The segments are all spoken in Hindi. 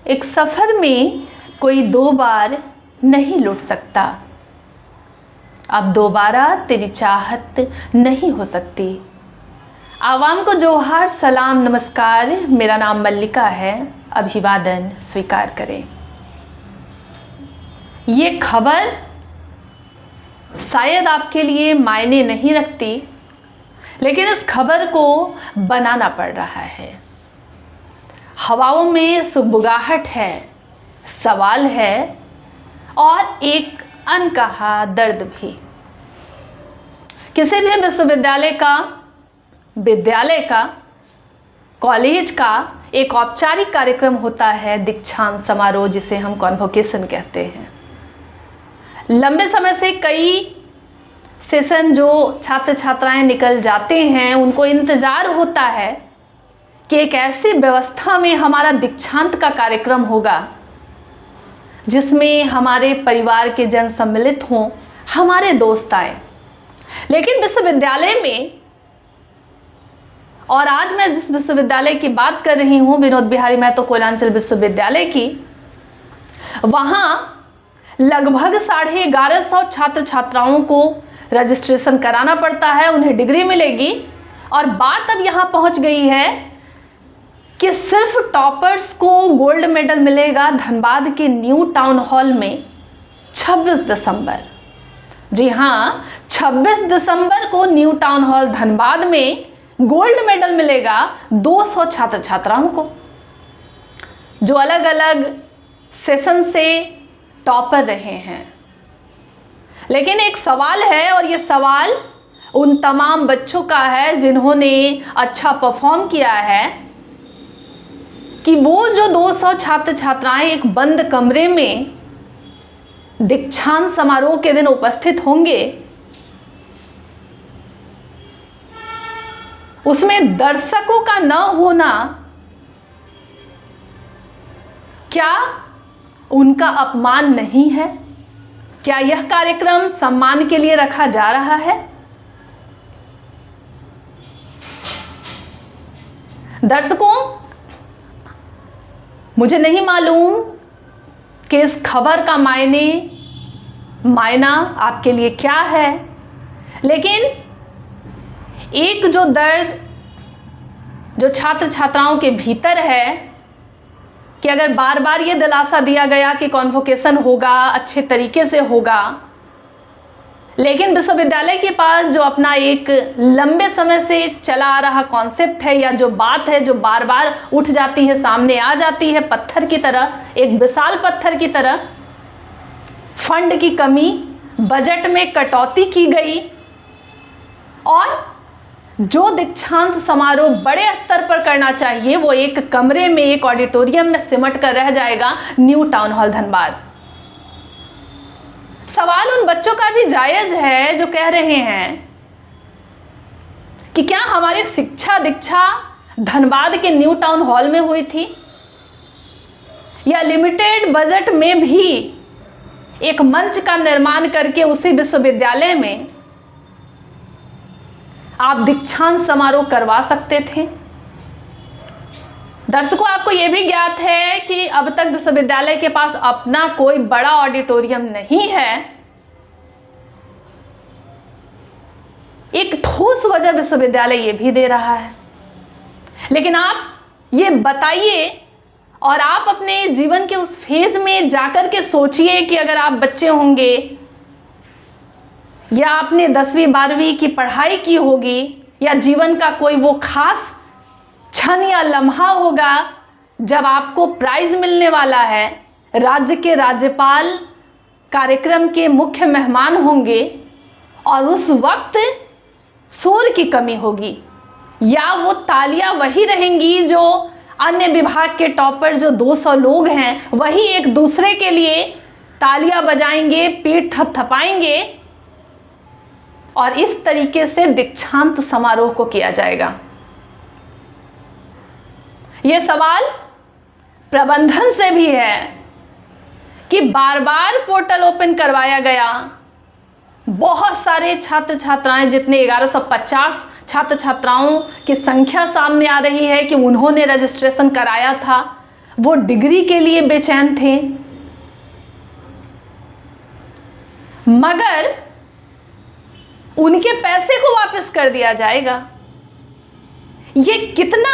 एक सफ़र में कोई दो बार नहीं लौट सकता। अब दोबारा तेरी चाहत नहीं हो सकती। आवाम को जोहार, सलाम, नमस्कार। मेरा नाम मल्लिका है, अभिवादन स्वीकार करें। ये खबर शायद आपके लिए मायने नहीं रखती, लेकिन इस खबर को बनाना पड़ रहा है। हवाओं में सुगबुगाहट है, सवाल है और एक अनकहा दर्द भी। किसी भी विद्यालय का, कॉलेज का एक औपचारिक कार्यक्रम होता है, दीक्षांत समारोह, जिसे हम कॉन्वोकेशन कहते हैं। लंबे समय से कई सेशन जो छात्र छात्राएं निकल जाते हैं, उनको इंतज़ार होता है कि एक ऐसी व्यवस्था में हमारा दीक्षांत का कार्यक्रम होगा जिसमें हमारे परिवार के जन सम्मिलित हों, हमारे दोस्त आए। लेकिन विश्वविद्यालय में, और आज मैं जिस विश्वविद्यालय की बात कर रही हूँ, विनोद बिहारी महतो कोयलांचल विश्वविद्यालय की, वहाँ लगभग 1150 छात्र छात्राओं को रजिस्ट्रेशन कराना पड़ता है, उन्हें डिग्री मिलेगी। और बात अब यहाँ पहुँच गई है कि सिर्फ टॉपर्स को गोल्ड मेडल मिलेगा धनबाद के न्यू टाउन हॉल में 26 दिसंबर। जी हाँ, 26 दिसंबर को न्यू टाउन हॉल धनबाद में गोल्ड मेडल मिलेगा 200 छात्र छात्राओं को, जो अलग अलग सेशन से टॉपर रहे हैं। लेकिन एक सवाल है, और ये सवाल उन तमाम बच्चों का है जिन्होंने अच्छा परफॉर्म किया है, कि वो जो 200 छात्र छात्राएं एक बंद कमरे में दीक्षांत समारोह के दिन उपस्थित होंगे, उसमें दर्शकों का न होना क्या उनका अपमान नहीं है? क्या यह कार्यक्रम सम्मान के लिए रखा जा रहा है? दर्शकों, मुझे नहीं मालूम कि इस खबर का मायना आपके लिए क्या है, लेकिन एक जो दर्द जो छात्र छात्राओं के भीतर है, कि अगर बार बार ये दिलासा दिया गया कि कॉन्वोकेशन होगा, अच्छे तरीके से होगा, लेकिन विश्वविद्यालय के पास जो अपना एक लंबे समय से चला आ रहा कॉन्सेप्ट है, या जो बात है जो बार बार उठ जाती है, सामने आ जाती है पत्थर की तरह, एक विशाल पत्थर की तरह, फंड की कमी, बजट में कटौती की गई, और जो दीक्षांत समारोह बड़े स्तर पर करना चाहिए वो एक कमरे में, एक ऑडिटोरियम में सिमट कर रह जाएगा न्यू टाउन हॉल धनबाद। सवाल उन बच्चों का भी जायज है जो कह रहे हैं कि क्या हमारी शिक्षा दीक्षा धनबाद के न्यू टाउन हॉल में हुई थी, या लिमिटेड बजट में भी एक मंच का निर्माण करके उसी विश्वविद्यालय में आप दीक्षांत समारोह करवा सकते थे? दर्शकों, आपको यह भी ज्ञात है कि अब तक विश्वविद्यालय के पास अपना कोई बड़ा ऑडिटोरियम नहीं है। एक ठोस वजह विश्वविद्यालय ये भी दे रहा है। लेकिन आप ये बताइए, और आप अपने जीवन के उस फेज में जाकर के सोचिए कि अगर आप बच्चे होंगे, या आपने 10वीं 12वीं की पढ़ाई की होगी, या जीवन का कोई वो खास क्षण या लम्हा होगा जब आपको प्राइज मिलने वाला है, राज्य के राज्यपाल कार्यक्रम के मुख्य मेहमान होंगे, और उस वक्त शोर की कमी होगी, या वो तालियां वही रहेंगी जो अन्य विभाग के टॉपर जो 200 लोग हैं वही एक दूसरे के लिए तालियां बजाएंगे, पीठ थपथपाएंगे, और इस तरीके से दीक्षांत समारोह को किया जाएगा। ये सवाल प्रबंधन से भी है कि बार बार पोर्टल ओपन करवाया गया, बहुत सारे छात्र छात्राएं, जितने 1150 छात्र छात्राओं की संख्या सामने आ रही है कि उन्होंने रजिस्ट्रेशन कराया था, वो डिग्री के लिए बेचैन थे, मगर उनके पैसे को वापस कर दिया जाएगा। ये कितना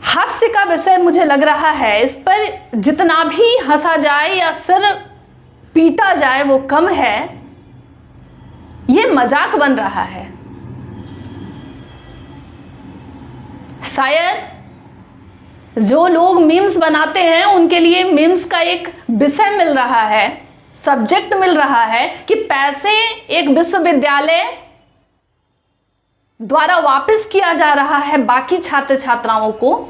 हास्य का विषय मुझे लग रहा है। इस पर जितना भी हंसा जाए या सिर पीटा जाए वो कम है। ये मजाक बन रहा है। शायद जो लोग मीम्स बनाते हैं उनके लिए मीम्स का एक विषय मिल रहा है, सब्जेक्ट मिल रहा है कि पैसे एक विश्वविद्यालय द्वारा वापस किया जा रहा है बाकी छात्र छात्राओं को,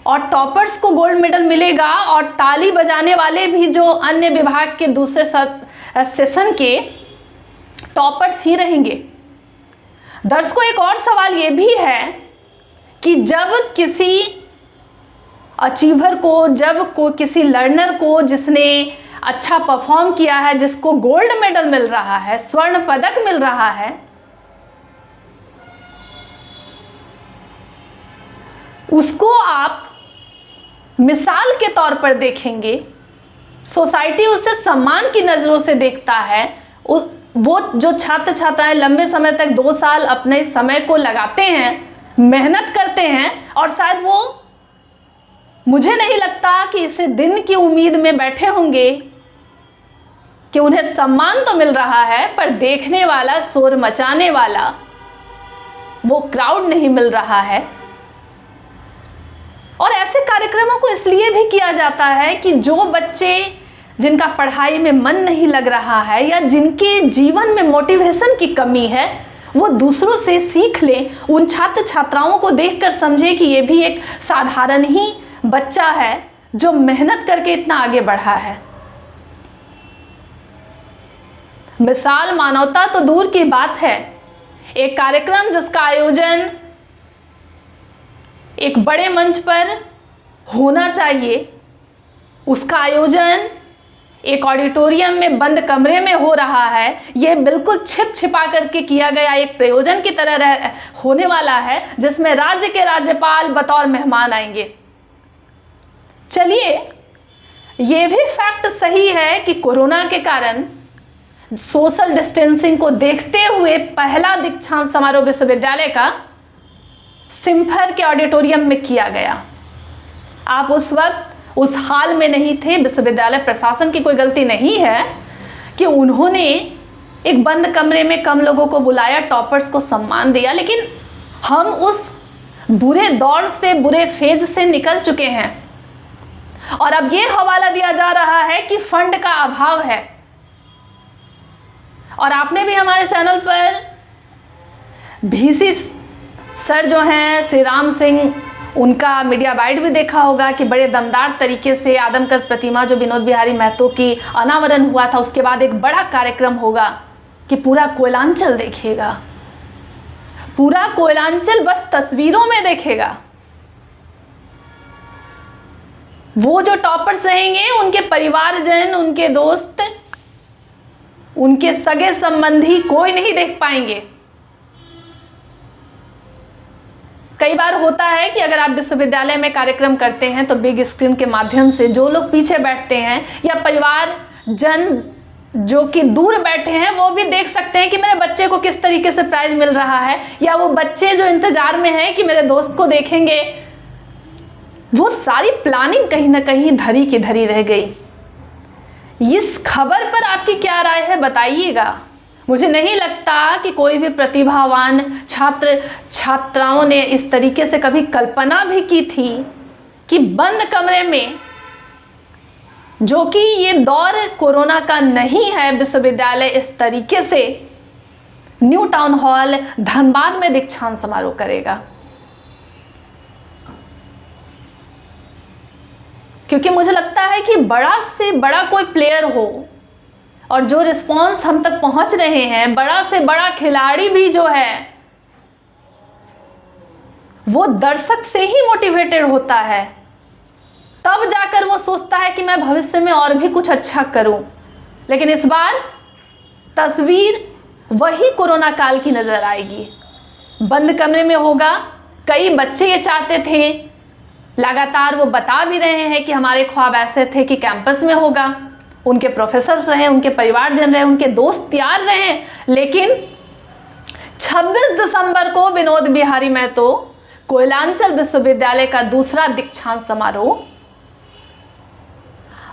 और टॉपर्स को गोल्ड मेडल मिलेगा और ताली बजाने वाले भी जो अन्य विभाग के दूसरे सेशन के टॉपर्स ही रहेंगे। दर्शकों, एक और सवाल ये भी है कि जब किसी अचीवर को, किसी लर्नर को जिसने अच्छा परफॉर्म किया है, जिसको गोल्ड मेडल मिल रहा है, स्वर्ण पदक मिल रहा है, उसको आप मिसाल के तौर पर देखेंगे, सोसाइटी उसे सम्मान की नज़रों से देखता है। वो जो छात्र छात्राएं लंबे समय तक 2 साल अपने समय को लगाते हैं, मेहनत करते हैं, और शायद वो, मुझे नहीं लगता कि इसे दिन की उम्मीद में बैठे होंगे कि उन्हें सम्मान तो मिल रहा है पर देखने वाला, शोर मचाने वाला वो क्राउड नहीं मिल रहा है। और ऐसे कार्यक्रमों को इसलिए भी किया जाता है कि जो बच्चे जिनका पढ़ाई में मन नहीं लग रहा है या जिनके जीवन में मोटिवेशन की कमी है, वो दूसरों से सीख लें, उन छात्र छात्राओं को देखकर समझे कि ये भी एक साधारण ही बच्चा है जो मेहनत करके इतना आगे बढ़ा है। मिसाल मानवता तो दूर की बात है, एक कार्यक्रम जिसका आयोजन एक बड़े मंच पर होना चाहिए, उसका आयोजन एक ऑडिटोरियम में बंद कमरे में हो रहा है। यह बिल्कुल छिप छिपा करके किया गया एक प्रयोजन की तरह होने वाला है, जिसमें राज्य के राज्यपाल बतौर मेहमान आएंगे। चलिए, यह भी फैक्ट सही है कि कोरोना के कारण सोशल डिस्टेंसिंग को देखते हुए पहला दीक्षांत समारोह विश्वविद्यालय का सिम्फर के ऑडिटोरियम में किया गया। आप उस वक्त उस हाल में नहीं थे। विश्वविद्यालय प्रशासन की कोई गलती नहीं है कि उन्होंने एक बंद कमरे में कम लोगों को बुलाया, टॉपर्स को सम्मान दिया, लेकिन हम उस बुरे दौर से, बुरे फेज से निकल चुके हैं और अब ये हवाला दिया जा रहा है कि फंड का अभाव है। और आपने भी हमारे चैनल पर VC सर जो हैं श्री राम सिंह, उनका मीडिया बाइट भी देखा होगा कि बड़े दमदार तरीके से आदमकद प्रतिमा जो विनोद बिहारी महतो की अनावरण हुआ था, उसके बाद एक बड़ा कार्यक्रम होगा कि पूरा कोयलांचल देखेगा, पूरा कोयलांचल बस तस्वीरों में देखेगा। वो जो टॉपर्स रहेंगे उनके परिवारजन, उनके दोस्त, उनके सगे संबंधी कोई नहीं देख पाएंगे। कई बार होता है कि अगर आप विश्वविद्यालय में कार्यक्रम करते हैं तो बिग स्क्रीन के माध्यम से जो लोग पीछे बैठते हैं या परिवार जन जो कि दूर बैठे हैं वो भी देख सकते हैं कि मेरे बच्चे को किस तरीके से प्राइज मिल रहा है, या वो बच्चे जो इंतजार में हैं कि मेरे दोस्त को देखेंगे। वो सारी प्लानिंग कहीं ना कहीं धरी की धरी रह गई। इस खबर पर आपकी क्या राय है, बताइएगा। मुझे नहीं लगता कि कोई भी प्रतिभावान छात्र छात्राओं ने इस तरीके से कभी कल्पना भी की थी कि बंद कमरे में, जो कि ये दौर कोरोना का नहीं है, विश्वविद्यालय इस तरीके से न्यू टाउन हॉल धनबाद में दीक्षांत समारोह करेगा। क्योंकि मुझे लगता है कि बड़ा से बड़ा कोई प्लेयर हो और जो रिस्पॉन्स हम तक पहुंच रहे हैं, बड़ा से बड़ा खिलाड़ी भी जो है वो दर्शक से ही मोटिवेटेड होता है, तब जाकर वो सोचता है कि मैं भविष्य में और भी कुछ अच्छा करूं। लेकिन इस बार तस्वीर वही कोरोना काल की नजर आएगी। बंद कमरे में होगा। कई बच्चे ये चाहते थे लगातार वो बता भी रहे हैं कि हमारे ख्वाब ऐसे थे कि कैंपस में होगा, उनके प्रोफेसर्स रहे, उनके परिवारजन रहे, उनके दोस्त यार रहे, लेकिन 26 दिसंबर को विनोद बिहारी महतो कोयलांचल विश्वविद्यालय का दूसरा दीक्षांत समारोह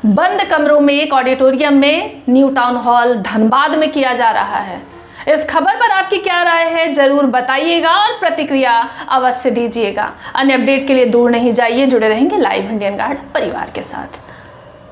बंद कमरों में एक ऑडिटोरियम में न्यू टाउन हॉल धनबाद में किया जा रहा है। इस खबर पर आपकी क्या राय है जरूर बताइएगा और प्रतिक्रिया अवश्य दीजिएगा। अन्य अपडेट के लिए दूर नहीं जाइए, जुड़े रहेंगे लाइव इंडियन गार्ड परिवार के साथ।